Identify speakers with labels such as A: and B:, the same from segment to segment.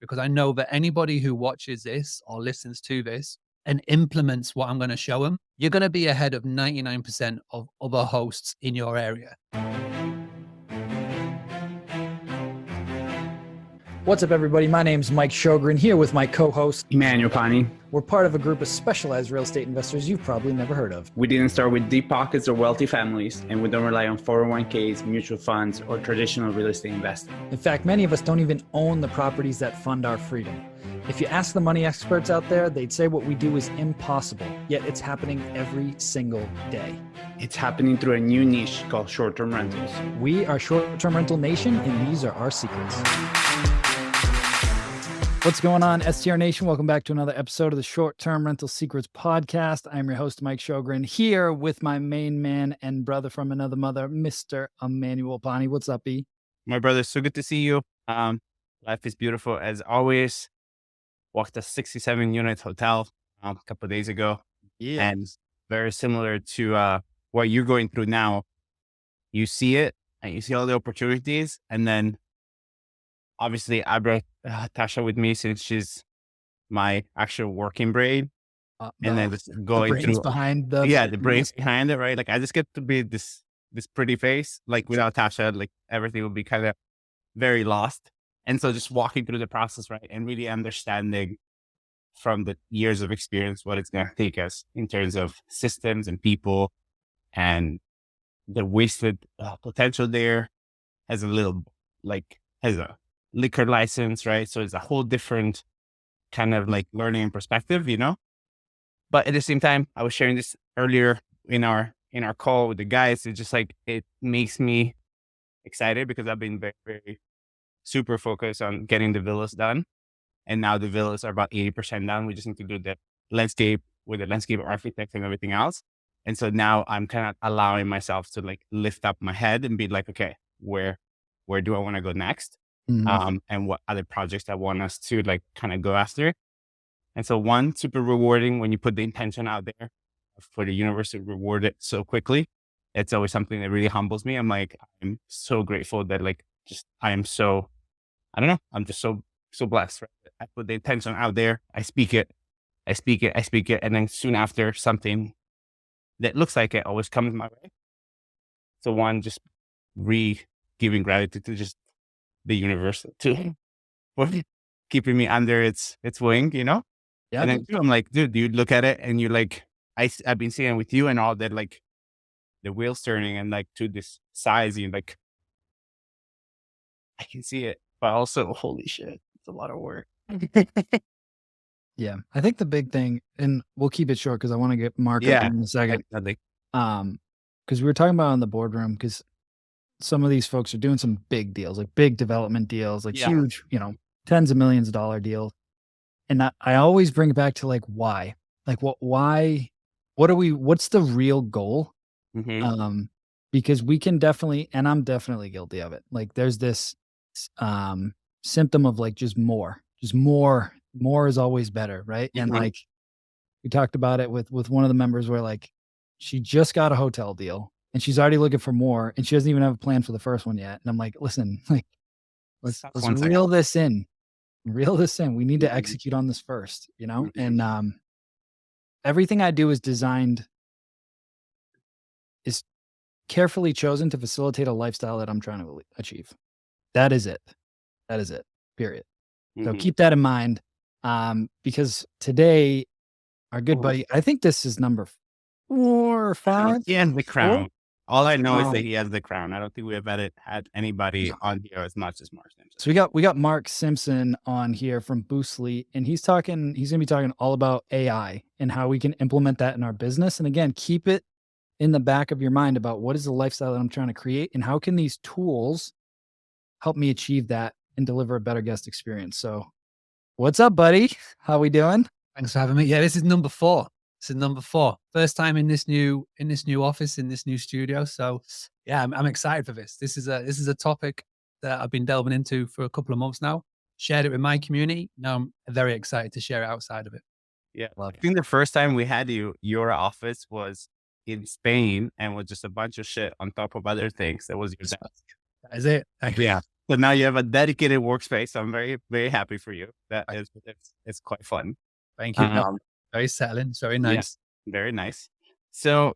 A: because I know that anybody who watches this or listens to this and implements what I'm going to show them, you're going to be ahead of 99% of other hosts in your area.
B: What's up, everybody? My name's Mike Sjogren, here with my co-host,
C: Emmanuel Pani.
B: We're part of a group of specialized real estate investors you've probably never heard of.
C: We didn't start with deep pockets or wealthy families, and we don't rely on 401ks, mutual funds, or traditional real estate investing.
B: In fact, many of us don't even own the properties that fund our freedom. If you ask the money experts out there, they'd say what we do is impossible, yet it's happening every single day.
C: It's happening through a new niche called short-term rentals.
B: We are Short-Term Rental Nation, and these are our secrets. What's going on, STR Nation? Welcome back to another episode of the Short-Term Rental Secrets podcast. I'm your host, Mike Sjogren, here with my main man and brother from another mother, Mr. Emmanuel Pani. What's up, E?
D: My brother, so good to see you. Life is beautiful as always. Walked a 67-unit hotel a couple of days ago.
B: Yeah.
D: And very similar to what you're going through now. You see it and you see all the opportunities. And then obviously I brought Tasha with me since she's my actual working brain. And then just going through
B: behind the
D: brains behind it, right? Like I just get to be this pretty face. Like without Tasha, like everything would be kind of very lost. And so just walking through the process, right? And really understanding from the years of experience what it's going to take us in terms of systems and people and the wasted potential there has a liquor license, right? So it's a whole different kind of like learning and perspective, you know? But at the same time, I was sharing this earlier in our call with the guys. It's just like, it makes me excited because I've been very, very super focused on getting the villas done. And now the villas are about 80% done. We just need to do the landscape with the landscape architect and everything else. And so now I'm kind of allowing myself to like lift up my head and be like, okay, where do I want to go next?
B: Mm-hmm.
D: And what other projects I want us to like kind of go after. And so one, super rewarding when you put the intention out there for the universe to reward it so quickly. It's always something that really humbles me. I'm so grateful that like, I'm just so blessed, right? I put the intention out there. I speak it. And then soon after, something that looks like it always comes my way. So one, just giving gratitude to just the universe for keeping me under its wing, you know?
B: Yeah.
D: And then two, I'm like, dude, you look at it and you're like, I've been seeing with you and all that, like the wheels turning and like to this size, you like, I can see it, but also, holy shit, it's a lot of work.
B: Yeah. I think the big thing, and we'll keep it short because I want to get Mark up in a second. Because we were talking about in the boardroom, because some of these folks are doing some big deals, like big development deals, like huge, tens of millions of dollar deals. And I always bring it back to like, why? Like what's the real goal?
D: Mm-hmm.
B: Because we can definitely, and I'm definitely guilty of it. Like there's this symptom of like just more is always better, right?
D: Mm-hmm.
B: And like we talked about it with one of the members where like she just got a hotel deal and she's already looking for more and she doesn't even have a plan for the first one yet. And I'm like, listen, like let's reel this in. We need to execute on this first, you know?
D: Mm-hmm.
B: And everything I do is carefully chosen to facilitate a lifestyle that I'm trying to achieve. That is it. Period.
D: Mm-hmm.
B: So keep that in mind. Because today, our good buddy, I think this is number 4 or 5.
D: He has the crown.
B: 4?
D: All I know is that he has the crown. I don't think we have had anybody on here as much as Mark Simpson.
B: So we got Mark Simpson on here from Boostly, and he's going to be talking all about AI and how we can implement that in our business. And again, keep it in the back of your mind about what is the lifestyle that I'm trying to create and how can these tools help me achieve that and deliver a better guest experience. So what's up, buddy? How we doing?
A: Thanks for having me. Yeah, this is number 4. First time in this new office, in this new studio. So yeah, I'm excited for this. This is a topic that I've been delving into for a couple of months now. Shared it with my community. Now I'm very excited to share it outside of it.
D: Yeah. I think the first time we had your office was in Spain and was just a bunch of shit on top of other things. That was your desk.
A: That is it.
D: Yeah. So now you have a dedicated workspace. I'm very, very happy for you. It's quite fun.
A: Thank you. No,
D: Um,
A: very settling. It's very
D: yeah,
A: nice.
D: very nice. So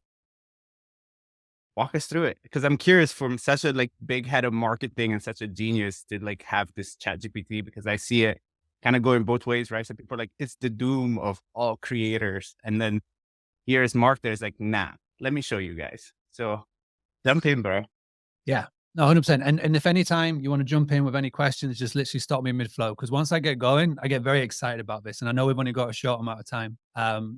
D: walk us through it, because I'm curious, from such a like big head of marketing and such a genius to like have this ChatGPT, because I see it kind of going both ways, right? So people are like, it's the doom of all creators. And then here's Mark there's like, nah, let me show you guys. So jump in, bro.
A: Yeah. No, 100%. And if any time you want to jump in with any questions, just literally stop me mid-flow. Because once I get going, I get very excited about this. And I know we've only got a short amount of time.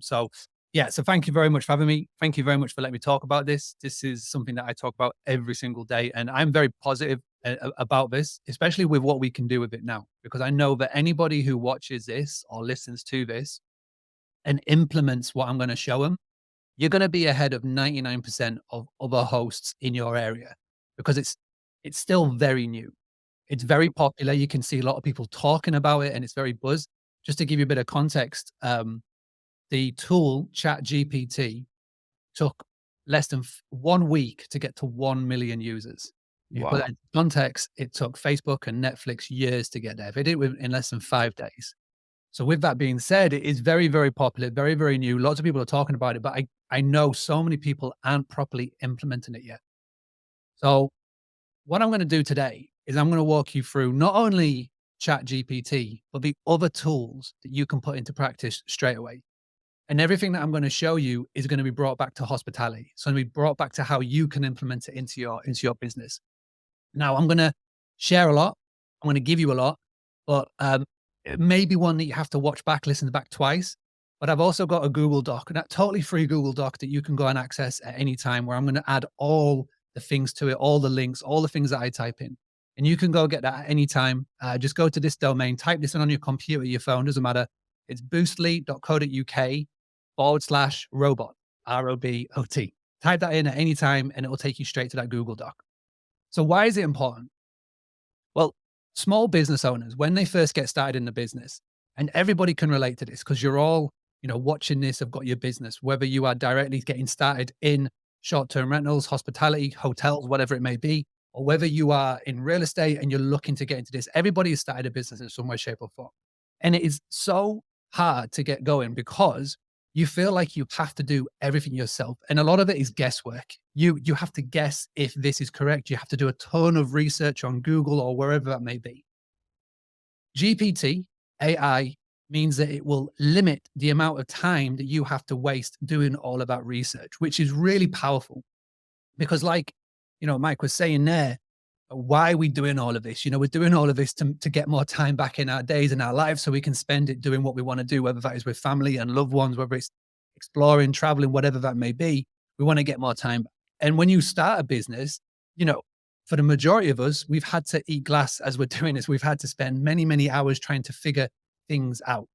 A: So yeah, so thank you very much for having me. Thank you very much for letting me talk about this. This is something that I talk about every single day. And I'm very positive about this, especially with what we can do with it now. Because I know that anybody who watches this or listens to this and implements what I'm going to show them, you're going to be ahead of 99% of other hosts in your area, because it's still very new. It's very popular. You can see a lot of people talking about it and it's very buzz. Just to give you a bit of context, the tool ChatGPT took less than 1 week to get to 1 million users. You put
D: Wow.
A: that in context, it took Facebook and Netflix years to get there. They did it in less than 5 days. So with that being said, it is very, very popular, very, very new. Lots of people are talking about it, but I know so many people aren't properly implementing it yet. So what I'm going to do today is I'm going to walk you through not only ChatGPT, but the other tools that you can put into practice straight away. And everything that I'm going to show you is going to be brought back to hospitality. So it'll be brought back to how you can implement it into your business. Now I'm going to share a lot. I'm going to give you a lot, but it may be one that you have to watch back, listen back twice. But I've also got a Google Doc, and that totally free Google Doc that you can go and access at any time, where I'm going to add all the things to it, all the links, all the things that I type in. And you can go get that at any time. Just go to this domain, type this in on your computer, your phone, doesn't matter. It's boostly.co.uk/robot, ROBOT. Type that in at any time and it will take you straight to that Google Doc. So why is it important? Well, small business owners, when they first get started in the business, and everybody can relate to this because you're all, watching this, have got your business, whether you are directly getting started in short-term rentals, hospitality, hotels, whatever it may be, or whether you are in real estate and you're looking to get into this. Everybody has started a business in some way, shape, or form. And it is so hard to get going because you feel like you have to do everything yourself. And a lot of it is guesswork. You have to guess if this is correct. You have to do a ton of research on Google or wherever that may be. GPT, AI, means that it will limit the amount of time that you have to waste doing all of that research, which is really powerful. Because like, Mike was saying there, why are we doing all of this? We're doing all of this to get more time back in our days and our lives so we can spend it doing what we want to do, whether that is with family and loved ones, whether it's exploring, traveling, whatever that may be. We want to get more time back. And when you start a business, for the majority of us, we've had to eat glass as we're doing this. We've had to spend many, many hours trying to figure things out.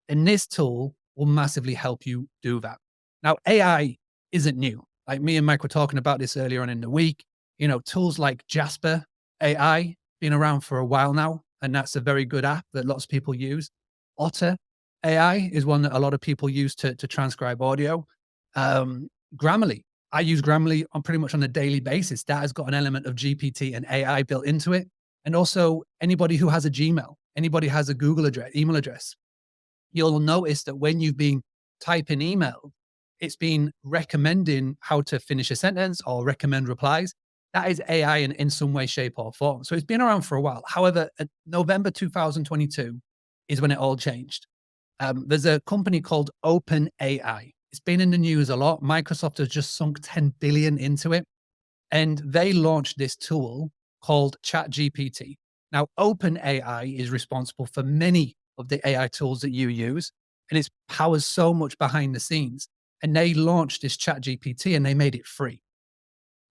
A: And this tool will massively help you do that. Now, AI isn't new. Like me and Mike were talking about this earlier on in the week. Tools like Jasper AI been around for a while now, and that's a very good app that lots of people use. Otter AI is one that a lot of people use to transcribe audio. Grammarly, I use Grammarly on pretty much on a daily basis. That has got an element of GPT and AI built into it. And also anybody who has a Gmail, anybody has a Google email address, you'll notice that when you've been typing email, it's been recommending how to finish a sentence or recommend replies. That is AI in some way, shape, or form. So it's been around for a while. However, November 2022 is when it all changed. There's a company called OpenAI. It's been in the news a lot. Microsoft has just sunk 10 billion into it. And they launched this tool called ChatGPT. Now, OpenAI is responsible for many of the AI tools that you use, and it powers so much behind the scenes. And they launched this ChatGPT and they made it free.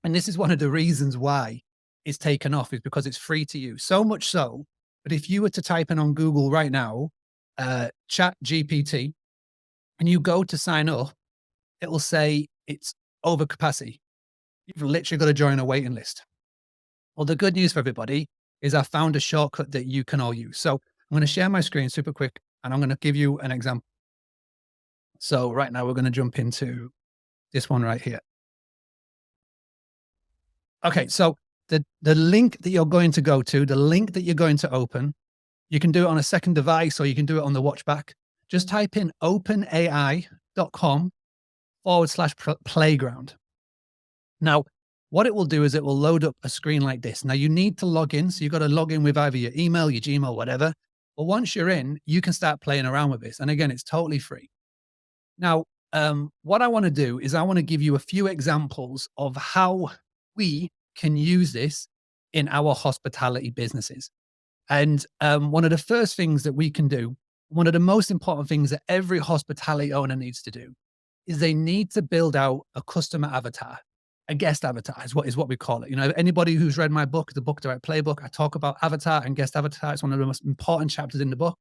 A: And this is one of the reasons why it's taken off, is because it's free to use. So much so, but if you were to type in on Google right now, ChatGPT, and you go to sign up, it will say it's over capacity. You've literally got to join a waiting list. Well, the good news for everybody is I found a shortcut that you can all use. So I'm going to share my screen super quick, and I'm going to give you an example. So right now we're going to jump into this one right here. Okay, so the link that you're going to go to, the link that you're going to open, you can do it on a second device or you can do it on the watch back. Just type in openai.com/playground. Now, what it will do is it will load up a screen like this. Now, you need to log in. So you've got to log in with either your email, your Gmail, whatever. But once you're in, you can start playing around with this. And again, it's totally free. Now, what I want to do is I want to give you a few examples of how we can use this in our hospitality businesses. And one of the first things that we can do, one of the most important things that every hospitality owner needs to do, is they need to build out a customer avatar. A guest avatar is what we call it. You know, anybody who's read my book, the Book Direct Playbook, I talk about avatar and guest avatar. It's one of the most important chapters in the book,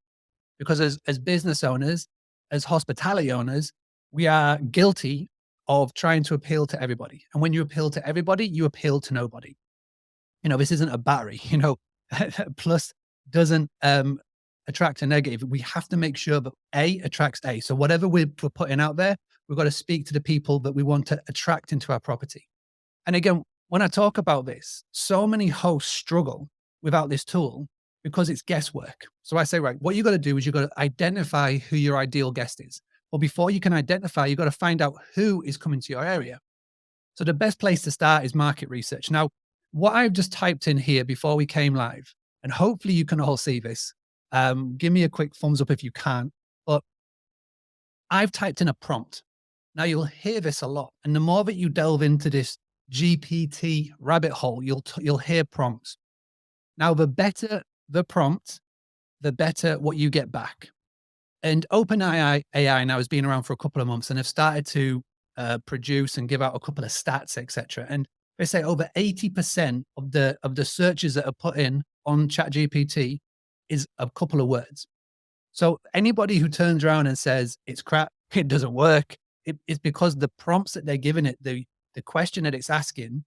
A: because as business owners, as hospitality owners, we are guilty of trying to appeal to everybody. And when you appeal to everybody, you appeal to nobody. You know, this isn't a battery, you know, plus doesn't attract a negative. We have to make sure that A attracts A. So whatever we're putting out there, we've got to speak to the people that we want to attract into our property. And again, when I talk about this, so many hosts struggle without this tool because it's guesswork. So I say, right, what you got to do is you got to identify who your ideal guest is. Well, before you can identify, you got to find out who is coming to your area. So the best place to start is market research. Now, what I've just typed in here before we came live, and hopefully you can all see this. Give me a quick thumbs up if you can. But I've typed in a prompt. Now you'll hear this a lot. And the more that you delve into this GPT rabbit hole, you'll hear prompts. Now, the better the prompt, the better what you get back. And OpenAI now has been around for a couple of months and have started to produce and give out a couple of stats, etc. And they say over 80% of the searches that are put in on ChatGPT is a couple of words. So anybody who turns around and says it's crap, it doesn't work, it's because the prompts that they're giving it, the question that it's asking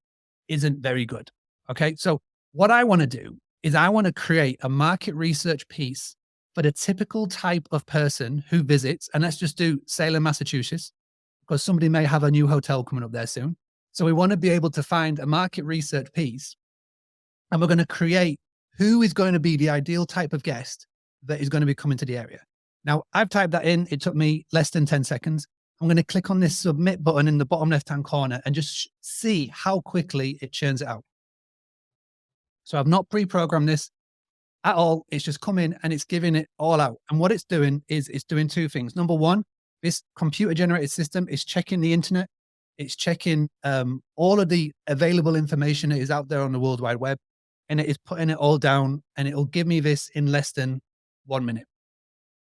A: isn't very good. Okay. So what I want to do is I want to create a market research piece for the typical type of person who visits, and let's just do Salem, Massachusetts, because somebody may have a new hotel coming up there soon. So we want to be able to find a market research piece, and we're going to create who is going to be the ideal type of guest that is going to be coming to the area. Now, I've typed that in. It took me less than 10 seconds. I'm going to click on this submit button in the bottom left-hand corner and just see how quickly it churns it out. So I've not pre-programmed this at all. It's just come in and it's giving it all out. And what it's doing is it's doing two things. Number one, this computer-generated system is checking the internet. It's checking all of the available information that is out there on the World Wide Web, and it is putting it all down, and it will give me this in less than 1 minute.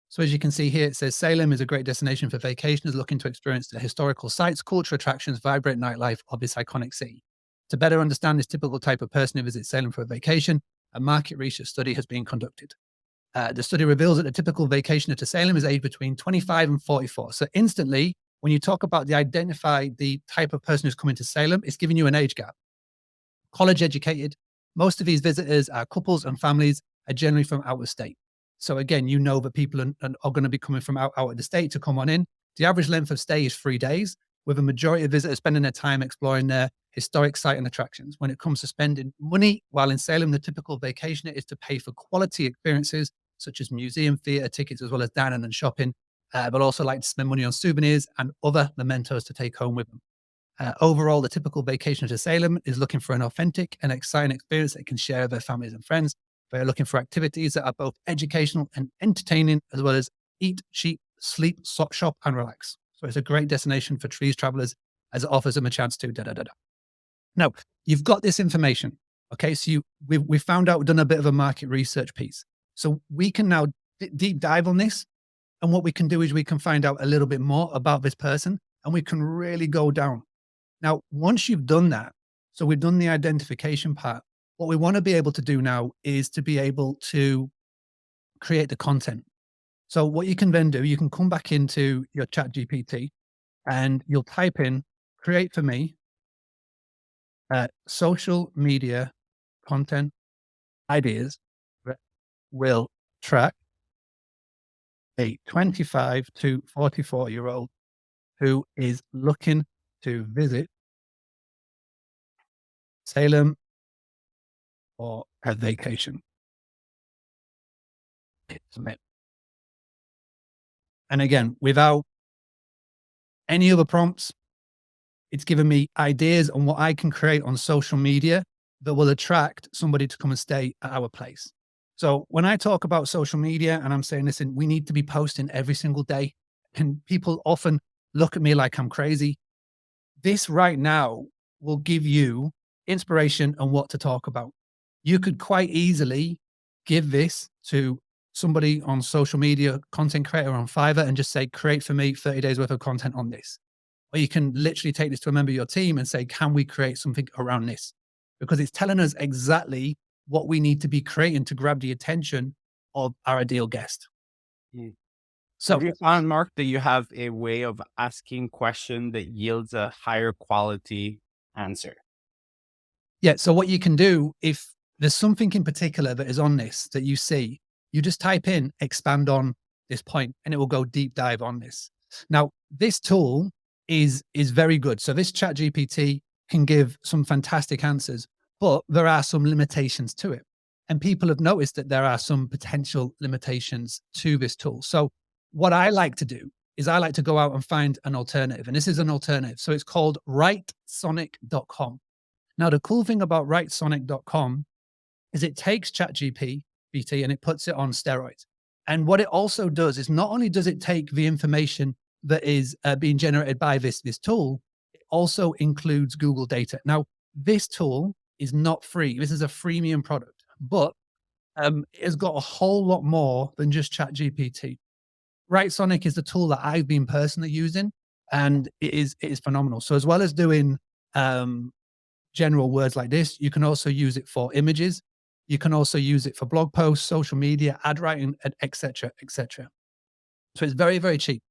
A: So as you can see here, it says Salem is a great destination for vacationers looking to experience the historical sites, cultural attractions, vibrant nightlife of this iconic city. To better understand this typical type of person who visits Salem for a vacation, a market research study has been conducted. The study reveals that the typical vacationer to Salem is aged between 25 and 44. So instantly, when you talk about identify the type of person who's coming to Salem, it's giving you an age gap. College educated. Most of these visitors are couples and families, are generally from out of state. So again, you know that people are going to be coming from out of the state to come on in. The average length of stay is 3 days, with a majority of visitors spending their time exploring their historic site and attractions. When it comes to spending money, while in Salem, the typical vacationer is to pay for quality experiences such as museum, theater tickets, as well as dining and shopping, but also like to spend money on souvenirs and other mementos to take home with them. Overall, the typical vacationer to Salem is looking for an authentic and exciting experience they can share with their families and friends. They're looking for activities that are both educational and entertaining, as well as eat, sleep, shop, and relax. So it's a great destination for trees travelers, as it offers them a chance to Now, you've got this information. Okay, so we found out, we've done a bit of a market research piece. So we can now deep dive on this. And what we can do is we can find out a little bit more about this person, and we can really go down. Now, once you've done that, so we've done the identification part, what we want to be able to do now is to be able to create the content. So what you can then do, you can come back into your ChatGPT and you'll type in, create for me social media content ideas that will track a 25 to 44-year-old who is looking to visit Salem, or a vacation. Hit submit. And again, without any other prompts, it's given me ideas on what I can create on social media that will attract somebody to come and stay at our place. So when I talk about social media and I'm saying, listen, we need to be posting every single day, and people often look at me like I'm crazy. This right now will give you inspiration on what to talk about. You could quite easily give this to somebody on social media, content creator on Fiverr, and just say, create for me 30 days worth of content on this. Or you can literally take this to a member of your team and say, can we create something around this? Because it's telling us exactly what we need to be creating to grab the attention of our ideal guest.
D: Mm.
A: So
D: have you found, Mark, that you have a way of asking question that yields a higher quality answer?
A: yeah, so what you can do, if there's something in particular that is on this that you see, you just type in expand on this point and it will go deep dive on this. Now, this tool is very good. So this ChatGPT can give some fantastic answers, but there are some limitations to it. And people have noticed that there are some potential limitations to this tool. So what I like to do is I like to go out and find an alternative. And this is an alternative. So it's called Writesonic.com. Now, the cool thing about Writesonic.com is it takes ChatGPT and it puts it on steroids. And what it also does is not only does it take the information that is being generated by this tool, it also includes Google data. Now, this tool is not free. This is a freemium product, but it has got a whole lot more than just ChatGPT. Writesonic is the tool that I've been personally using, and it is phenomenal. So as well as doing general words like this, you can also use it for images. You can also use it for blog posts, social media, ad writing, etc., etc. So it's very, very cheap.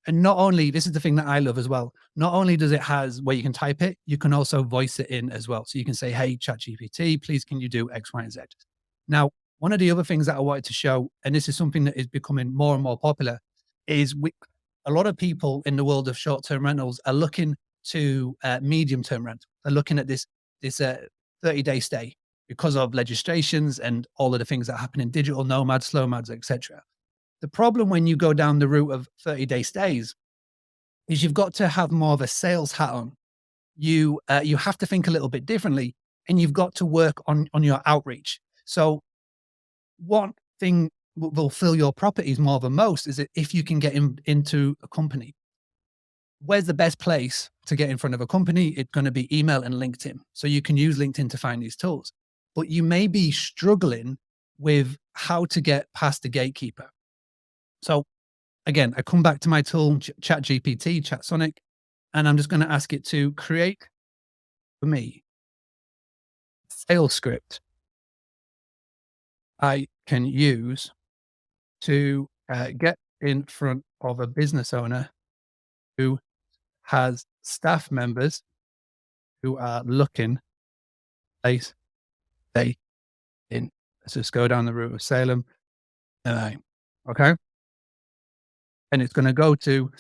A: And not only, this is the thing that I love as well, not only does it has where you can type it, you can also voice it in as well. So you can say, hey, ChatGPT, please can you do X, Y, and Z? Now, one of the other things that I wanted to show, and this is something that is becoming more and more popular, is a lot of people in the world of short-term rentals are looking to medium-term rent. They're looking at this 30-day stay because of legislations and all of the things that happen in digital nomads, slow nomads, etc. The problem when you go down the route of 30-day stays is you've got to have more of a sales hat on. You have to think a little bit differently, and you've got to work on your outreach. So one thing will fill your properties more than most is if you can get into a company. Where's the best place to get in front of a company? It's going to be email and LinkedIn. So you can use LinkedIn to find these tools, but you may be struggling with how to get past the gatekeeper. So again, I come back to my tool, ChatGPT, Chatsonic, and I'm just going to ask it to create for me sales script I can use to get in front of a business owner who has staff members who are looking place they in. Let's just go down the route of Salem. Okay. And it's going to go to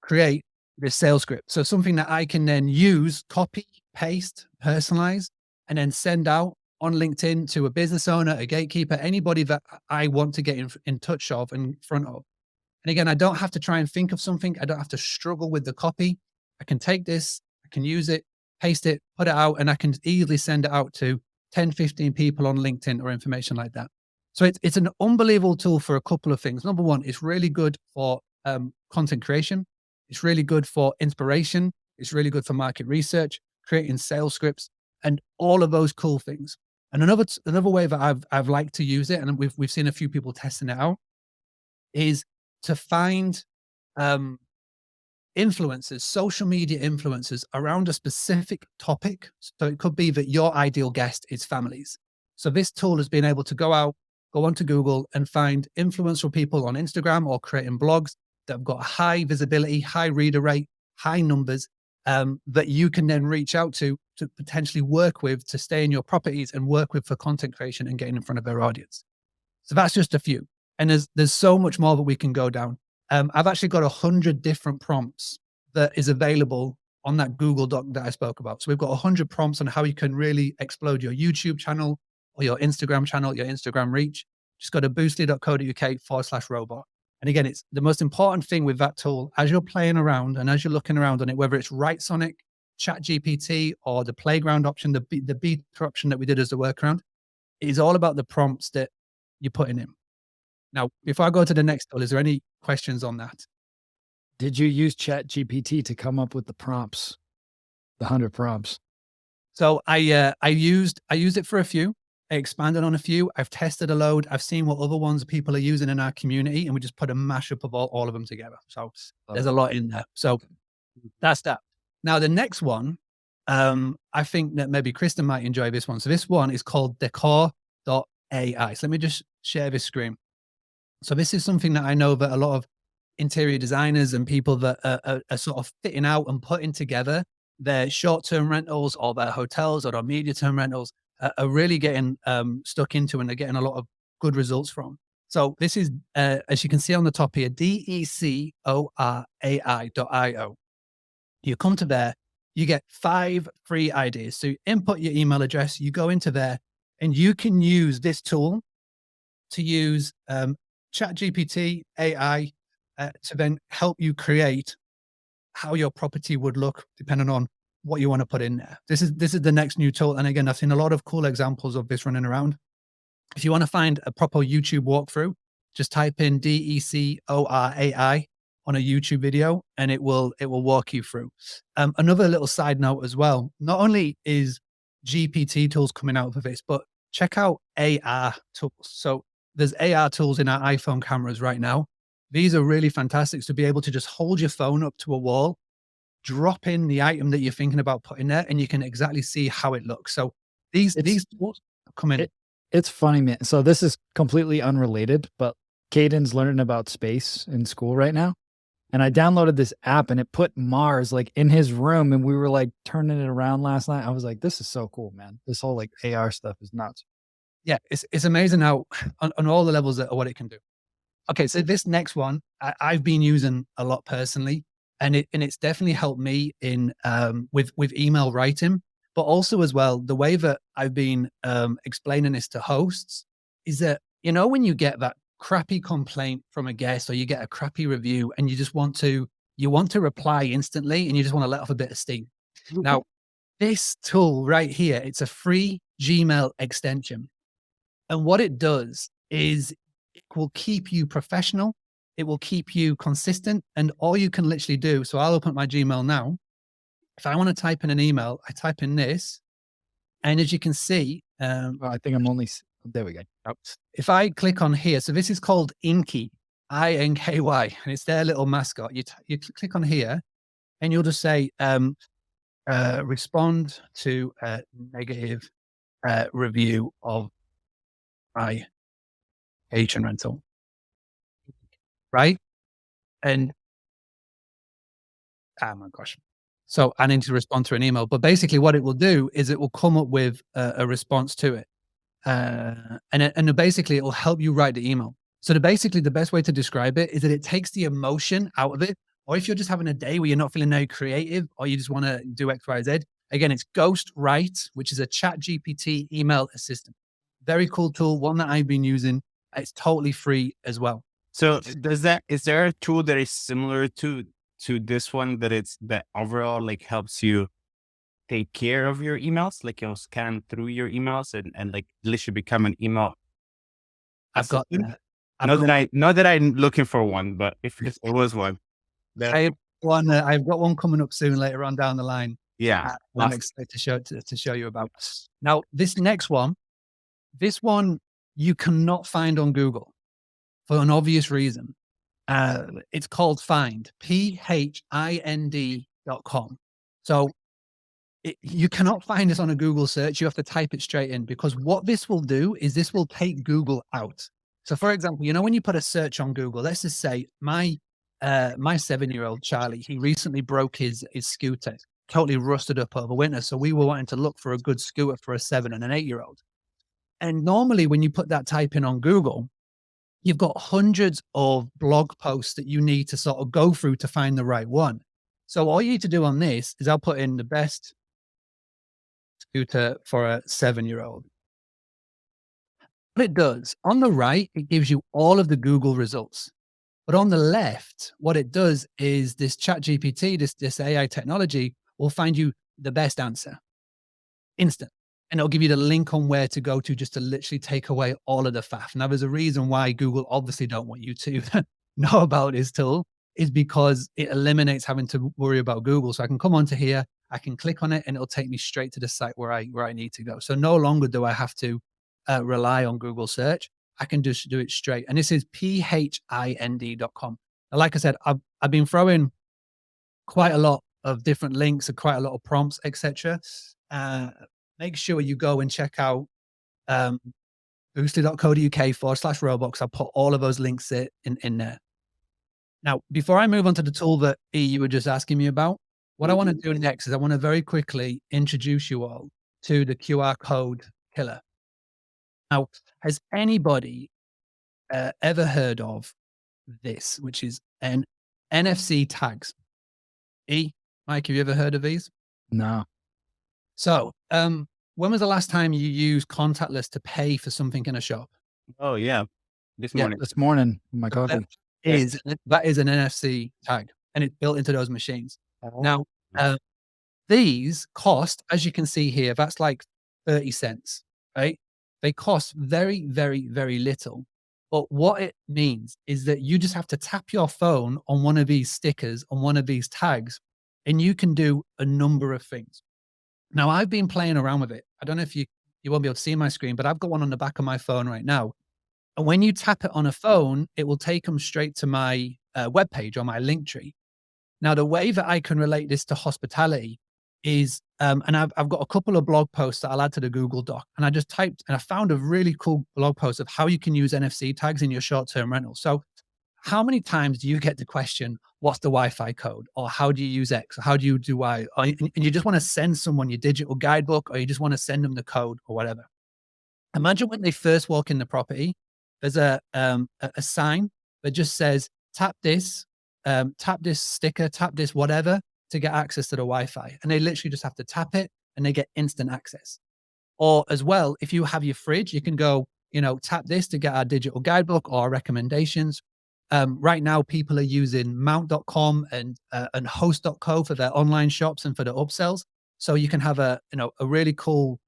A: create this sales script. So something that I can then use, copy, paste, personalize, and then send out on LinkedIn to a business owner, a gatekeeper, anybody that I want to get in touch of and in front of. And again, I don't have to try and think of something. I don't have to struggle with the copy. I can take this, I can use it, paste it, put it out, and I can easily send it out to 10, 15 people on LinkedIn or information like that. So it's an unbelievable tool for a couple of things. Number one, it's really good for content creation. It's really good for inspiration. It's really good for market research, creating sales scripts, and all of those cool things. And another way that I've liked to use it, and we've seen a few people testing it out, is to find influencers, social media influencers around a specific topic. So it could be that your ideal guest is families. So this tool has been able to go onto Google and find influential people on Instagram or creating blogs that have got a high visibility, high reader rate, high numbers that you can then reach out to potentially work with to stay in your properties and work with for content creation and getting in front of their audience. So that's just a few. And there's so much more that we can go down. I've actually got 100 different prompts that is available on that Google Doc that I spoke about. So we've got 100 prompts on how you can really explode your YouTube channel, or your Instagram channel, your Instagram reach, just go to boostly.co.uk/robot. And again, it's the most important thing with that tool as you're playing around and as you're looking around on it, whether it's Writesonic, ChatGPT, or the playground option, the beta option that we did as the workaround, it is all about the prompts that you're putting in. Now, before I go to the next tool, is there any questions on that?
B: Did you use ChatGPT to come up with the prompts, the 100 prompts?
A: So I used it for a few. I expanded on a few. I've tested a load. I've seen what other ones people are using in our community, and we just put a mashup of all of them together. So there's a lot in there. So that's that. Now the next one, I think that maybe Kristen might enjoy this one. So this one is called Decorio.ai. So let me just share this screen. So this is something that I know that a lot of interior designers and people that are sort of fitting out and putting together their short-term rentals or their hotels or their medium-term rentals are really getting stuck into, and they're getting a lot of good results from. So this is, as you can see on the top here, Decorai.io. You come to there, you get 5 free ideas. So you input your email address, you go into there, and you can use this tool to use ChatGPT AI to then help you create how your property would look depending on what you want to put in there. This is the next new tool. And again, I've seen a lot of cool examples of this running around. If you want to find a proper YouTube walkthrough, just type in DECORAI on a YouTube video and it will walk you through. Another little side note as well, not only is GPT tools coming out for this, but check out AR tools. So there's AR tools in our iPhone cameras right now. These are really fantastic to be able to just hold your phone up to a wall, drop in the item that you're thinking about putting there, and you can exactly see how it looks. So these tools come in.
B: It's funny, man. So this is completely unrelated, but Caden's learning about space in school right now. And I downloaded this app and it put Mars like in his room, and we were like turning it around last night. I was like, this is so cool, man. This whole like AR stuff is nuts.
A: Yeah, it's amazing how on all the levels of what it can do. Okay, so this next one I've been using a lot personally, and it's definitely helped me in with email writing, but also as well the way that I've been explaining this to hosts is that, you know, when you get that crappy complaint from a guest or you get a crappy review and you just want to reply instantly and you just want to let off a bit of steam. Now, this tool right here, it's a free Gmail extension, and what it does is it will keep you professional. It will keep you consistent. And all you can literally do, so I'll open up my Gmail now. If I want to type in an email, I type in this. And as you can see,
B: well, I think I'm only, there we go.
A: If I click on here, so this is called Inky, INKY, and it's their little mascot. You click on here and you'll just say, respond to a negative review of my agent rental, right? And oh my gosh, so I need to respond to an email, but basically what it will do is it will come up with a response to it, and basically it will help you write the email. So the best way to describe it is that it takes the emotion out of it. Or if you're just having a day where you're not feeling very creative, or you just want to do X, Y, Z, again, it's GhostRight, which is a ChatGPT email assistant. Very cool tool, one that I've been using. It's totally free as well.
D: So is there a tool that is similar to this one that overall like helps you take care of your emails? Like you'll scan through your emails and like literally become an email.
A: I've got that.
D: Not that I'm looking for one, but if there was one.
A: I've got one coming up soon later on down the line.
D: Yeah.
A: I'm excited to show you about. Now, this next one, you cannot find on Google for an obvious reason. It's called Find, PHIND.com. So you cannot find this on a Google search. You have to type it straight in, because what this will do is this will take Google out. So for example, you know, when you put a search on Google, let's just say my 7-year-old Charlie, he recently broke his scooter, totally rusted up over winter. So we were wanting to look for a good scooter for a 7 and an 8-year-old. And normally when you put that type in on Google, you've got hundreds of blog posts that you need to sort of go through to find the right one. So all you need to do on this is I'll put in the best scooter for a 7-year-old. what it does on the right, it gives you all of the Google results. But on the left, what it does is this ChatGPT, this AI technology will find you the best answer instant. And it'll give you the link on where to go to just to literally take away all of the faff. Now, there's a reason why Google obviously don't want you to know about this tool, is because it eliminates having to worry about Google. So I can come onto here, I can click on it, and it'll take me straight to the site where I need to go. So no longer do I have to rely on Google search. I can just do it straight. And this is phind.com. Now, like I said, I've been throwing quite a lot of different links and quite a lot of prompts, etc. Make sure you go and check out boostly.co.uk/Roblox. I'll put all of those links in there. Now, before I move on to the tool that you were just asking me about, what I want to do next is I want to very quickly introduce you all to the QR code killer. Now, has anybody ever heard of this, which is an NFC tags? Mike, have you ever heard of these?
B: No.
A: So, when was the last time you used contactless to pay for something in a shop?
D: Oh yeah, this
B: Yeah,
D: morning.
B: this morning, my coffee.
A: That is an NFC tag, and it's built into those machines.
D: Oh.
A: Now, these cost, as you can see here, that's like 30 cents, right? They cost very, very, very little. But what it means is that you just have to tap your phone on one of these stickers, on one of these tags, and you can do a number of things. Now, I've been playing around with it. I don't know if you won't be able to see my screen, but I've got one on the back of my phone right now. And when you tap it on a phone, it will take them straight to my webpage or my link tree. Now, the way that I can relate this to hospitality is, and I've got a couple of blog posts that I'll add to the Google Doc. And I just typed, and I found a really cool blog post of how you can use NFC tags in your short-term rental. So how many times do you get the question, what's the Wi-Fi code? Or how do you use X? Or how do you do Y? And you just want to send someone your digital guidebook, or you just want to send them the code or whatever. Imagine when they first walk in the property, there's a sign that just says, tap this sticker, tap this whatever to get access to the Wi-Fi. And they literally just have to tap it and they get instant access. Or as well, if you have your fridge, you can go, tap this to get our digital guidebook or recommendations. Right now, people are using mount.com and host.co for their online shops and for the upsells. So you can have a really cool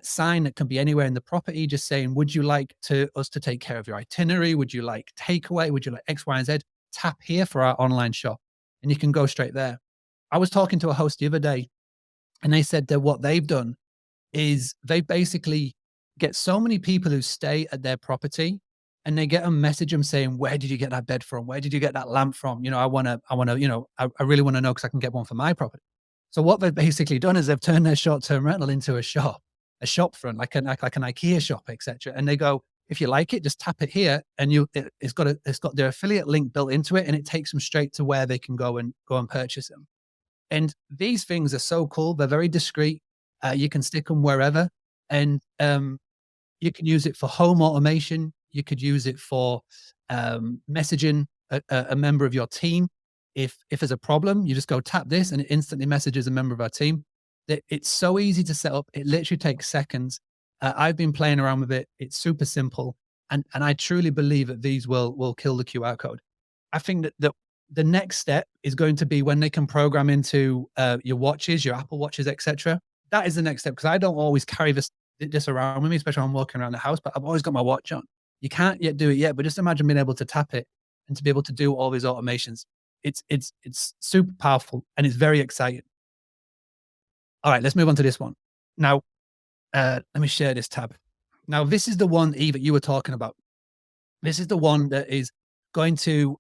A: sign that can be anywhere in the property, just saying, would you like us to take care of your itinerary? Would you like takeaway? Would you like X, Y, and Z? Tap here for our online shop. And you can go straight there. I was talking to a host the other day, and they said that what they've done is they basically get so many people who stay at their property, and they get a message them saying, where did you get that bed from? Where did you get that lamp from? I really want to know because I can get one for my property. So what they've basically done is they've turned their short-term rental into a shop front, like an IKEA shop, etc. And they go, if you like it, just tap it here, and it's got their affiliate link built into it, and it takes them straight to where they can go and purchase them. And these things are so cool. They're very discreet. You can stick them wherever, and you can use it for home automation. You could use it for messaging a member of your team. If there's a problem, you just go tap this, and it instantly messages a member of our team. It's so easy to set up. It literally takes seconds. I've been playing around with it. It's super simple, and I truly believe that these will kill the QR code. I think that the next step is going to be when they can program into your watches, your Apple Watches, etc. That is the next step, because I don't always carry this around with me, especially when I'm walking around the house, but I've always got my watch on. You can't yet do it yet, but just imagine being able to tap it and to be able to do all these automations. It's super powerful, and it's very exciting. All right, let's move on to this one. Now, let me share this tab. Now, this is the one, Eve, that you were talking about. This is the one that is going to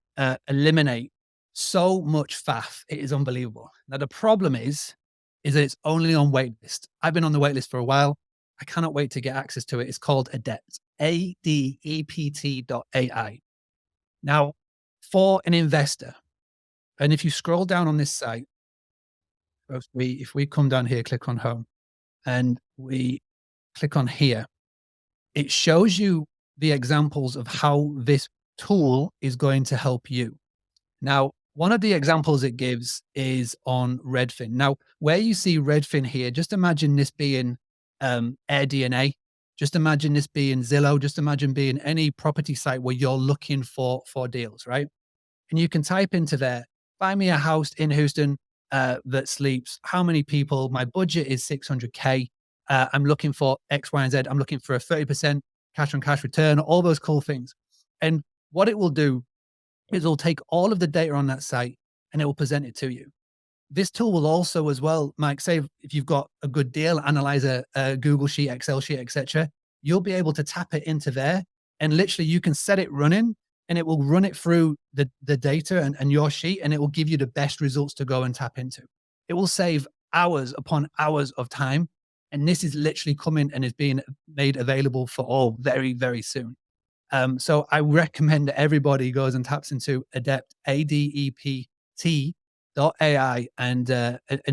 A: eliminate so much faff. It is unbelievable. Now, the problem is that it's only on waitlist. I've been on the waitlist for a while. I cannot wait to get access to it. It's called Adept, ADEPT.ai. Now, for an investor, and if you scroll down on this site, if we come down here, click on home, and we click on here, it shows you the examples of how this tool is going to help you. Now, one of the examples it gives is on Redfin. Now, where you see Redfin here, just imagine this being AirDNA. Just imagine this being Zillow. Just imagine being any property site where you're looking for deals, right? And you can type into there, find me a house in Houston that sleeps how many people? My budget is 600K. I'm looking for X, Y, and Z. I'm looking for a 30% cash on cash return, all those cool things. And what it will do is it'll take all of the data on that site and it will present it to you. This tool will also as well, Mike, say if you've got a good deal, analyze a Google sheet, Excel sheet, etc. You'll be able to tap it into there and literally you can set it running and it will run it through the data and your sheet and it will give you the best results to go and tap into. It will save hours upon hours of time. And this is literally coming and is being made available for all very, very soon. So I recommend that everybody goes and taps into Adept, ADEPT.ai and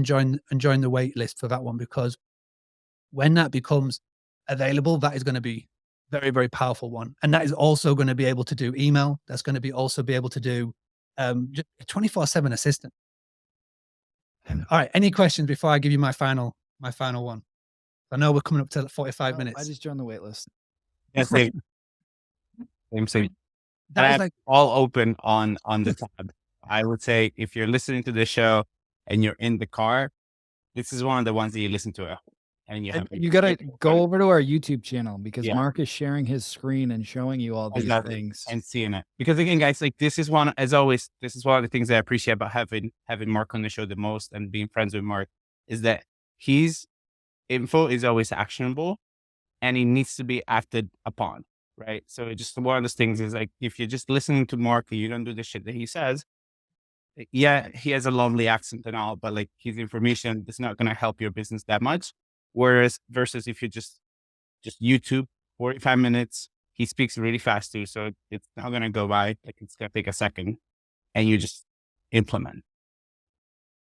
A: join the wait list for that one, because when that becomes available, that is going to be very, very powerful one. And that is also going to be able to do email. That's going to be also be able to do just a 24/7 assistant. All right. Any questions before I give you my final one? I know we're coming up to 45 minutes.
B: I just joined the wait list.
D: Yes, same.
A: That is
D: like all open on the tab. I would say if you're listening to the show and you're in the car, this is one of the ones that you listen to. And
B: you got to go over to our YouTube channel because Mark is sharing his screen and showing you all these things
D: and seeing it. Because again, guys, like this is one, as always, this is one of the things that I appreciate about having Mark on the show the most and being friends with Mark is that his info is always actionable and it needs to be acted upon, right? So just one of those things is like, if you're just listening to Mark and you don't do the shit that he says, yeah, he has a lovely accent and all, but like his information is not going to help your business that much. Whereas versus if you just YouTube 45 minutes, he speaks really fast too. So it's not going to go by, like it's going to take a second and you just implement.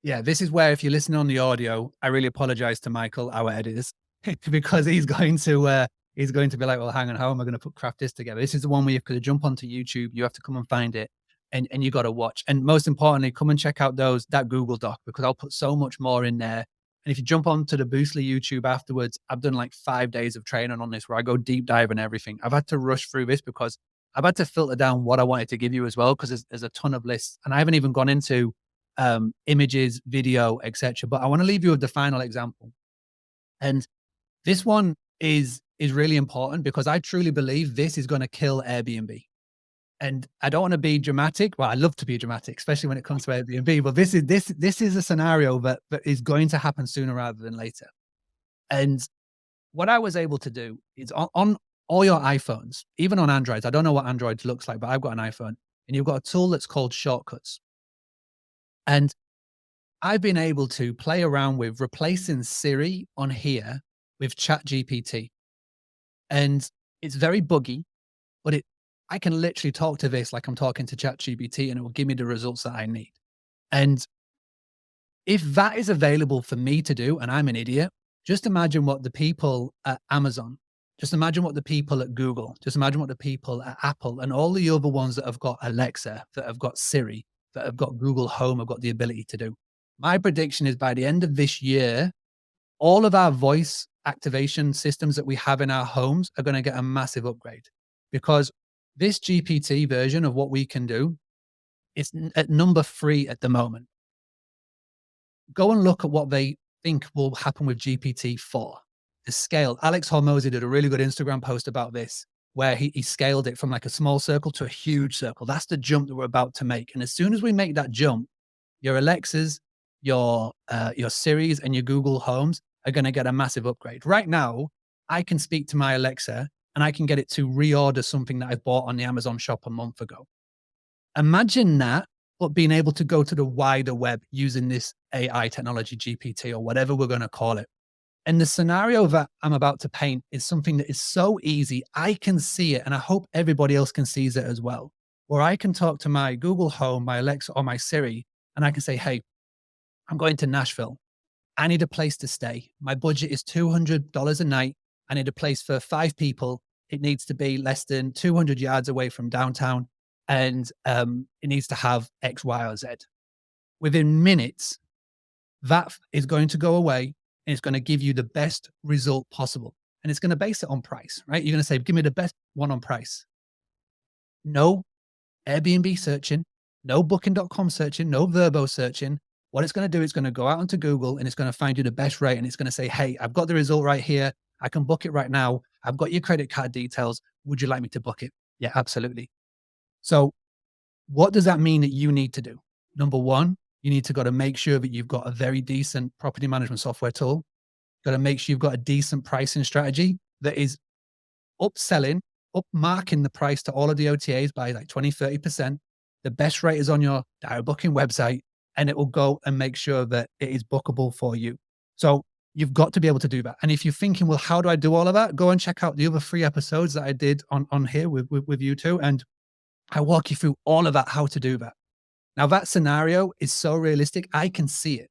A: Yeah, this is where if you listen on the audio, I really apologize to Michael, our editors, because he's going to be like, well, hang on, how am I going to craft this together? This is the one where you have to jump onto YouTube. You have to come and find it and you got to watch. And most importantly, come and check out that Google Doc, because I'll put so much more in there. And if you jump onto the Boostly YouTube afterwards, I've done like 5 days of training on this where I go deep dive and everything. I've had to rush through this because I've had to filter down what I wanted to give you as well, because there's a ton of lists and I haven't even gone into images, video, etc. But I want to leave you with the final example. And this one is really important because I truly believe this is going to kill Airbnb. And I don't want to be dramatic. Well, I love to be dramatic, especially when it comes to Airbnb. But this is a scenario that is going to happen sooner rather than later. And what I was able to do is on all your iPhones, even on Androids. I don't know what Android looks like, but I've got an iPhone, and you've got a tool that's called Shortcuts. And I've been able to play around with replacing Siri on here with ChatGPT. And it's very buggy, but I can literally talk to this like I'm talking to ChatGPT and it will give me the results that I need. And if that is available for me to do, and I'm an idiot, just imagine what the people at Amazon, just imagine what the people at Google, just imagine what the people at Apple and all the other ones that have got Alexa, that have got Siri, that have got Google Home, have got the ability to do. My prediction is by the end of this year, all of our voice activation systems that we have in our homes are going to get a massive upgrade, because this GPT version of what we can do is at number 3 at the moment. Go and look at what they think will happen with GPT-4. The scale. Alex Hormozy did a really good Instagram post about this, where he scaled it from like a small circle to a huge circle. That's the jump that we're about to make. And as soon as we make that jump, your Alexas, your Siris and your Google Homes are going to get a massive upgrade. Right now, I can speak to my Alexa and I can get it to reorder something that I bought on the Amazon shop a month ago. Imagine that, but being able to go to the wider web using this AI technology, GPT, or whatever we're going to call it. And the scenario that I'm about to paint is something that is so easy. I can see it, and I hope everybody else can see it as well, where I can talk to my Google Home, my Alexa, or my Siri, and I can say, hey, I'm going to Nashville. I need a place to stay. My budget is $200 a night. I need a place for 5 people. It needs to be less than 200 yards away from downtown. And it needs to have X, Y, or Z. Within minutes, that is going to go away and it's going to give you the best result possible. and it's going to base it on price, right? You're going to say, give me the best one on price. No Airbnb searching, no booking.com searching, no Verbo searching. What it's going to do, it's going to go out onto Google and it's going to find you the best rate. And it's going to say, hey, I've got the result right here. I can book it right now. I've got your credit card details. Would you like me to book it? Yeah, absolutely. So what does that mean that you need to do? Number one, you need to got to make sure that you've got a very decent property management software tool. Got to make sure you've got a decent pricing strategy that is upselling, upmarking the price to all of the OTAs by like 20, 30%. The best rate is on your direct booking website, and it will go and make sure that it is bookable for you. So you've got to be able to do that. And if you're thinking, well, how do I do all of that? Go and check out the other 3 episodes that I did on here with you two. And I walk you through all of that, how to do that. Now that scenario is so realistic. I can see it.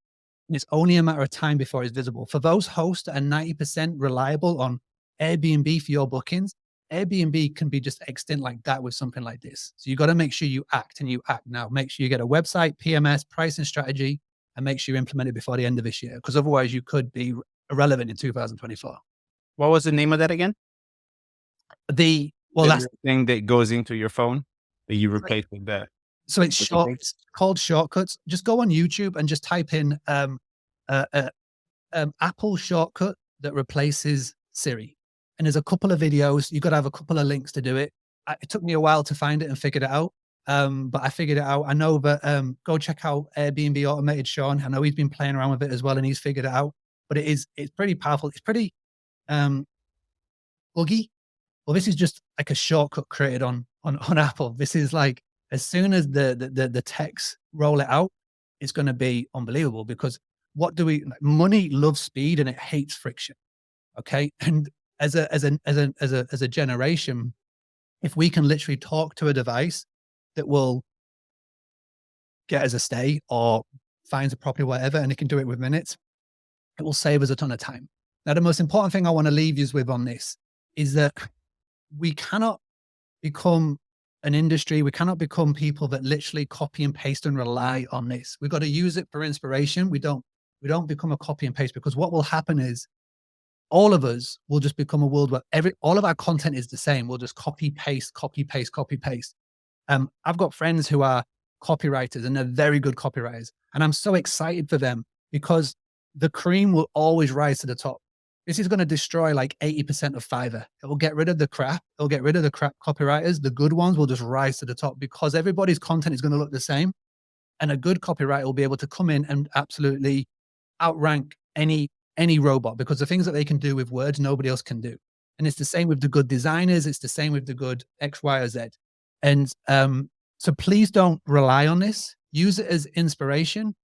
A: And it's only a matter of time before it's visible. For those hosts that are 90% reliable on Airbnb for your bookings, Airbnb can be just extinct like that with something like this. So you got to make sure you act now. Make sure you get a website, PMS, pricing strategy, and make sure you implement it before the end of this year. Because otherwise you could be irrelevant in 2024.
D: What was the name of that again?
A: That's
D: thing that goes into your phone that you replace with the.
A: So it's called Shortcuts. Just go on YouTube and just type in Apple shortcut that replaces Siri. And there's a couple of videos. You've got to have a couple of links to do it. It took me a while to find it and figure it out. But I figured it out. I know that go check out Airbnb Automated Sean. I know he's been playing around with it as well and he's figured it out. But it's pretty powerful. It's pretty buggy. Well, this is just like a shortcut created on Apple. This is like, as soon as the techs roll it out, it's going to be unbelievable, because money loves speed and it hates friction. Okay. And as a generation, if we can literally talk to a device that will get us a stay or finds a property, whatever, and it can do it with minutes, it will save us a ton of time. Now, the most important thing I want to leave you with on this is that we cannot become an industry. We cannot become people that literally copy and paste and rely on this. We've got to use it for inspiration. We don't become a copy and paste, because what will happen is all of us will just become a world where all of our content is the same. We'll just copy, paste, copy, paste, copy, paste. I've got friends who are copywriters and they're very good copywriters. And I'm so excited for them, because the cream will always rise to the top. This is going to destroy like 80% of Fiverr. It will get rid of the crap. It'll get rid of the crap copywriters. The good ones will just rise to the top, because everybody's content is going to look the same. And a good copywriter will be able to come in and absolutely outrank any robot, because the things that they can do with words, nobody else can do. And it's the same with the good designers. It's the same with the good X, Y, or Z. And so please don't rely on this. Use it as inspiration.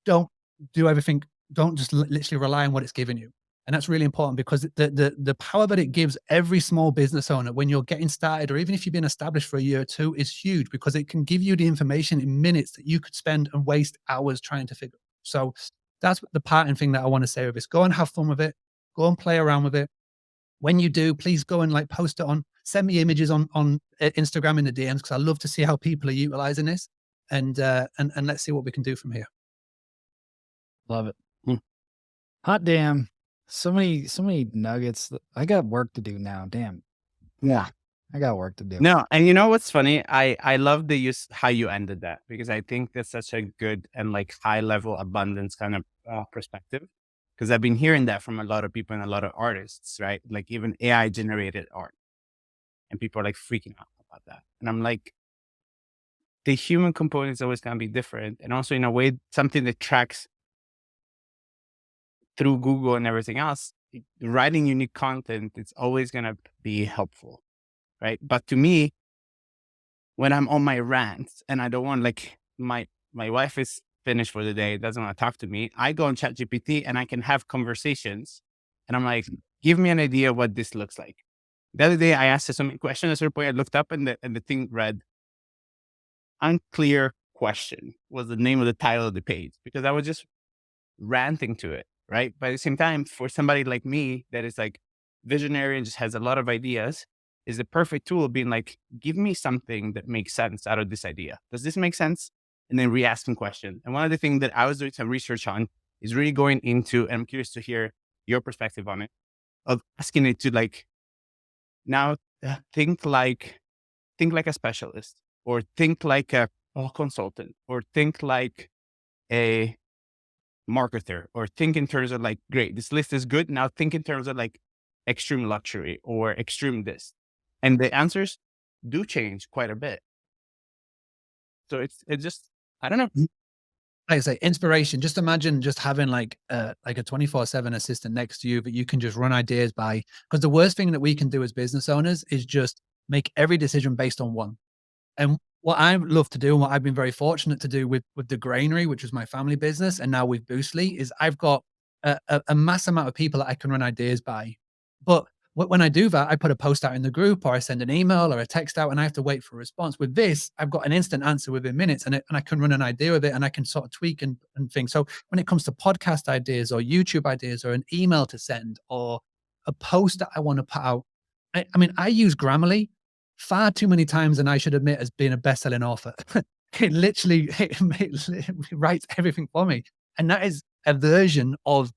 A: Don't do everything. Don't just literally rely on what it's giving you. And that's really important, because the power that it gives every small business owner when you're getting started, or even if you've been established for a year or two, is huge, because it can give you the information in minutes that you could spend and waste hours trying to figure. So that's the parting thing that I want to say with this. Go and have fun with it. Go and play around with it. When you do, please go and like post it send me images on Instagram in the DMs, because I love to see how people are utilizing this, and let's see what we can do from here.
B: Love it. Hot damn. So many nuggets. I got work to do now. Damn.
D: Yeah.
B: I got work to do.
D: No, and you know what's funny? I love how you ended that, because I think that's such a good and like high level abundance kind of perspective. Because I've been hearing that from a lot of people and a lot of artists, right? Like even AI generated art, and people are like freaking out about that. And I'm like, the human component is always going to be different, and also in a way, something that tracks through Google and everything else. Writing unique content, it's always going to be helpful. Right. But to me, when I'm on my rants and I don't want, like, my wife is finished for the day, doesn't want to talk to me, I go on ChatGPT and I can have conversations. And I'm like, give me an idea what this looks like. The other day I asked her some question. At a certain point, I looked up and the thing read, "Unclear question" was the name of the title of the page, because I was just ranting to it. Right. But at the same time, for somebody like me that is like visionary and just has a lot of ideas, is the perfect tool, being like, give me something that makes sense out of this idea. Does this make sense? And then re-asking questions. And one of the things that I was doing some research on is really going into, and I'm curious to hear your perspective on it, of asking it to like, now think like a specialist, or think like a consultant, or think like a marketer, or think in terms of like, great, this list is good. Now think in terms of like extreme luxury or extreme this. And the answers do change quite a bit. So it's just, I don't know.
A: Like I say, inspiration. Just imagine just having like a 24/7 assistant next to you that you can just run ideas by. Because the worst thing that we can do as business owners is just make every decision based on one. And what I love to do, and what I've been very fortunate to do with the granary, which was my family business, and now with Boostly, is I've got a mass amount of people that I can run ideas by. But when I do that, I put a post out in the group, or I send an email or a text out, and I have to wait for a response. With this, I've got an instant answer within minutes, and I can run an idea with it, and I can sort of tweak and things. So when it comes to podcast ideas or YouTube ideas or an email to send or a post that I want to put out, I mean, I use Grammarly far too many times than I should admit as being a best-selling author. It literally it writes everything for me, and that is a version of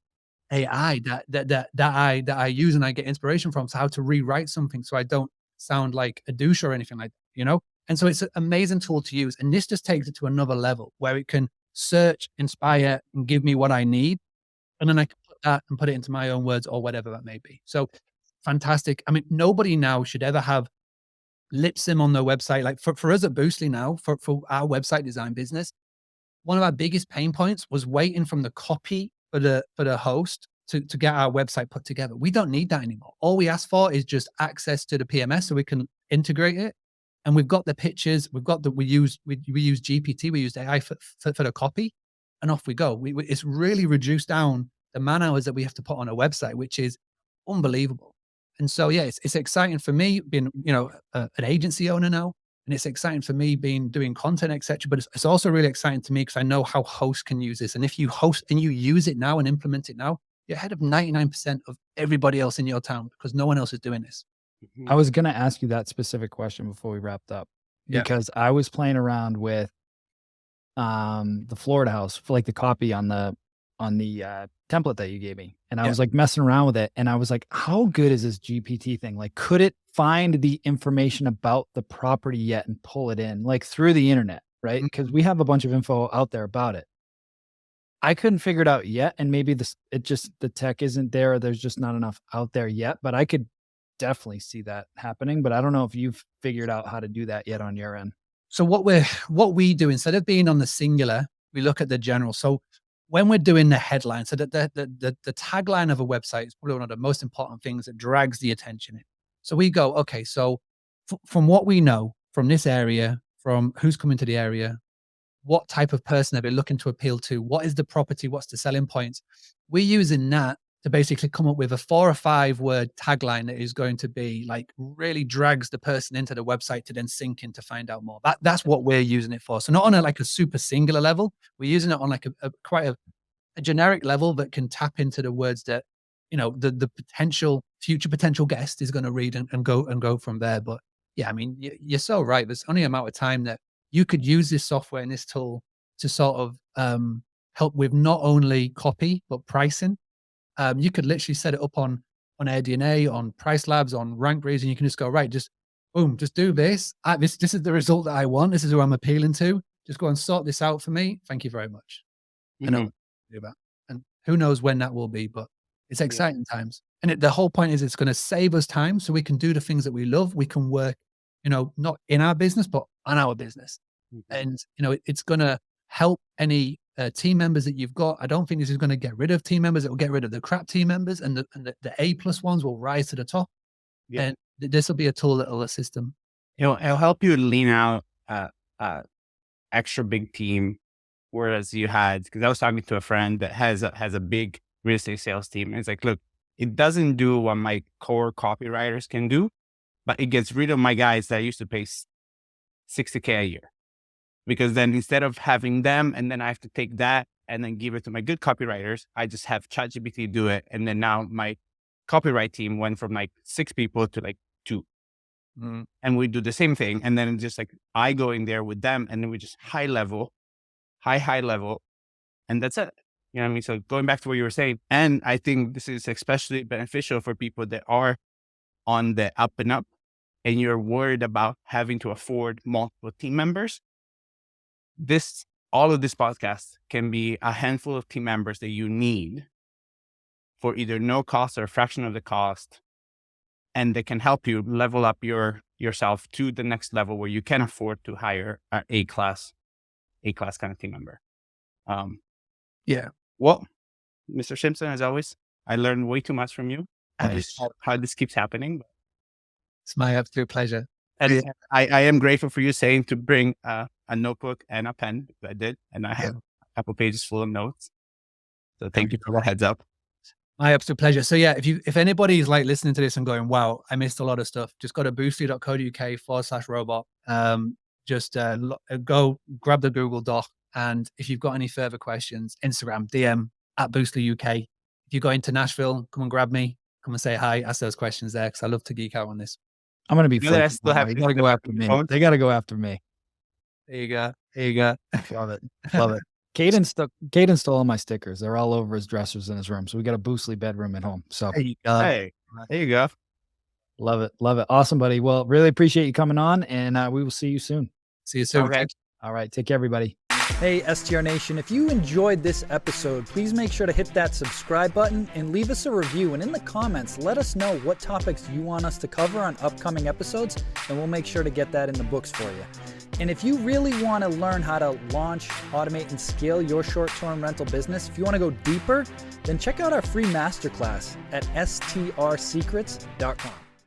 A: AI that I use and I get inspiration from. So how to rewrite something so I don't sound like a douche or anything like that, you know? And so it's an amazing tool to use. And this just takes it to another level where it can search, inspire, and give me what I need. And then I can put that and put it into my own words or whatever that may be. So fantastic. I mean, nobody now should ever have lip sim on their website. Like for us at Boostly now, for our website design business, one of our biggest pain points was waiting from the copy for the host to get our website put together. We don't need that anymore. All we ask for is just access to the PMS so we can integrate it. And we've got the pictures, we use GPT, we used AI for the copy, and off we go. It's really reduced down the man hours that we have to put on a website, which is unbelievable. And so, yeah, it's exciting for me being, an agency owner now. And it's exciting for me doing content, etc. But it's also really exciting to me because I know how hosts can use this. And if you host and you use it now and implement it now, you're ahead of 99% of everybody else in your town because no one else is doing this.
B: I was going to ask you that specific question before we wrapped up, because I was playing around with the Florida house for like the copy on the template that you gave me. And I was like messing around with it. And I was like, how good is this GPT thing? Like, could it find the information about the property yet and pull it in like through the internet? Right. Because we have a bunch of info out there about it. I couldn't figure it out yet. And maybe the tech isn't there, or there's just not enough out there yet, but I could definitely see that happening. But I don't know if you've figured out how to do that yet on your end.
A: So what we do, instead of being on the singular, we look at the general. So when we're doing the headline, so that the tagline of a website is probably one of the most important things that drags the attention in. So we go, okay, so from what we know from this area, from who's coming to the area, what type of person are they looking to appeal to? What is the property? What's the selling points? We're using that to basically come up with a 4 or 5 word tagline that is going to be like really drags the person into the website to then sink in to find out more. That's what we're using it for. So not on a super singular level, we're using it on like a quite a generic level that can tap into the words that, the future potential guest is going to read and go from there. But yeah, I mean, you're so right. There's only an amount of time that you could use this software and this tool to sort of help with not only copy, but pricing. You could literally set it up on AirDNA, on Price Labs, on RankBreeze, and you can just go, right, just boom, just do this. This is the result that I want. This is who I'm appealing to. Just go and sort this out for me. Thank you very much. I know what to do that. And who knows when that will be, but it's exciting times. And the whole point is it's going to save us time so we can do the things that we love. We can work, not in our business, but on our business. And, it's going to help any team members that you've got. I don't think this is going to get rid of team members. It will get rid of the crap team members, and the A+ ones will rise to the top. Yeah. And this will be a tool that will assist them.
D: It'll help you lean out extra big team. Whereas you had, because I was talking to a friend that has a big real estate sales team. And it's like, look, it doesn't do what my core copywriters can do, but it gets rid of my guys that I used to pay $60K a year. Because then instead of having them, and then I have to take that and then give it to my good copywriters, I just have ChatGPT do it. And then now my copyright team went from like 6 people to like 2. And we do the same thing. And then just like I go in there with them, and then we just high level, and that's it. You know what I mean? So going back to what you were saying, and I think this is especially beneficial for people that are on the up and up and you're worried about having to afford multiple team members. All of this podcast can be a handful of team members that you need for either no cost or a fraction of the cost. And they can help you level up yourself to the next level where you can afford to hire an A-class kind of team member.
A: Yeah.
D: Well, Mr. Simpson, as always, I learned way too much from you.
B: Nice.
D: How this keeps happening.
A: It's my absolute pleasure.
D: And I am grateful for you saying to bring a notebook and a pen. I did. And I have a couple pages full of notes. So thank you for the heads up.
A: My absolute pleasure. So yeah, if anybody's like listening to this and going, wow, I missed a lot of stuff, just go to boostly.co.uk/robot. Just go grab the Google Doc. And if you've got any further questions, Instagram, DM @BoostlyUK. If you go into Nashville, come and grab me. Come and say hi, ask those questions there because I love to geek out on this.
B: I'm going to be
D: I still have
B: They got to go after me. They got to go after me.
A: There you go. There you go.
B: Love it. Love it. Caden stole all my stickers. They're all over his dressers in his room. So we got a Boostly bedroom at home. So
A: There you go.
D: Hey, there you go.
B: love it. Love it. Awesome, buddy. Well, really appreciate you coming on, and we will see you soon.
A: See you soon.
D: Okay.
B: All right. Take care, everybody. Hey, STR Nation, if you enjoyed this episode, please make sure to hit that subscribe button and leave us a review. And in the comments, let us know what topics you want us to cover on upcoming episodes, and we'll make sure to get that in the books for you. And if you really want to learn how to launch, automate, and scale your short-term rental business, if you want to go deeper, then check out our free masterclass at strsecrets.com.